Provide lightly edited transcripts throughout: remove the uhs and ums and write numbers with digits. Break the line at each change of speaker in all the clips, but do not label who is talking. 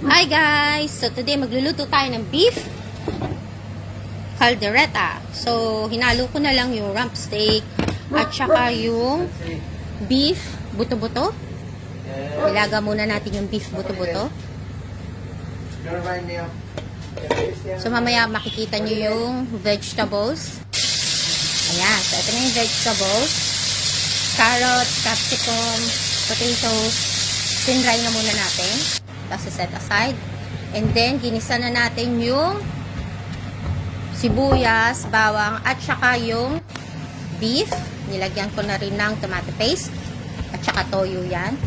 Hi guys! So today magluluto tayo ng beef caldereta. So hinalo ko na lang yung rump steak at saka yung beef buto-buto. Ilaga muna natin yung beef buto-buto. So mamaya makikita nyo yung vegetables. Ayan. So ito na yung vegetables. Carrots, capsicum, potatoes. Tinry na muna natin. Tapos set aside. And then, ginisa na natin yung sibuyas, bawang, at saka yung beef. Nilagyan ko na rin ng tomato paste. At saka toyo yan.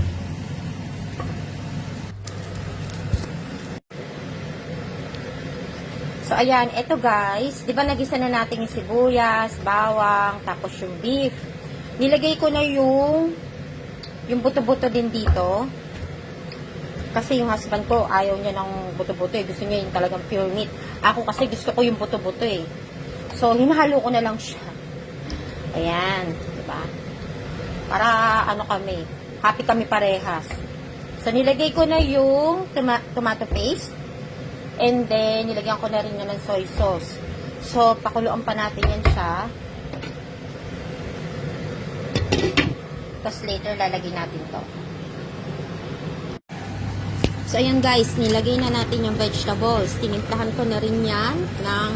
So, ayan. Ito guys. Di ba nagisa na natin yung sibuyas, bawang, tapos yung beef. Nilagay ko na yung buto-buto din dito. Kasi yung husband ko, ayaw niya ng buto-buto eh. Gusto niya yung talagang pure meat. Ako kasi gusto ko yung buto-buto eh. So, hinahalo ko na lang siya. Ayan. Diba? Para ano kami. Happy kami parehas. So, nilagay ko na yung tomato paste. And then, nilagyan ko na rin na ng soy sauce. So, pakuluan pa natin yan siya. Tapos later, lalagyan natin to. So, ayan guys, nilagay na natin yung vegetables. Tinimplahan ko na rin yan ng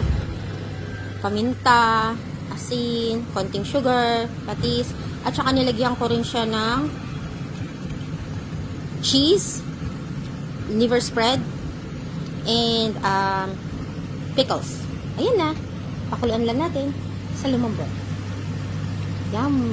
paminta, asin, konting sugar, patis, at saka nilagyan ko rin siya ng cheese, liver spread, and pickles. Ayan na. Pakuluan lang natin sa lumambot. Yum!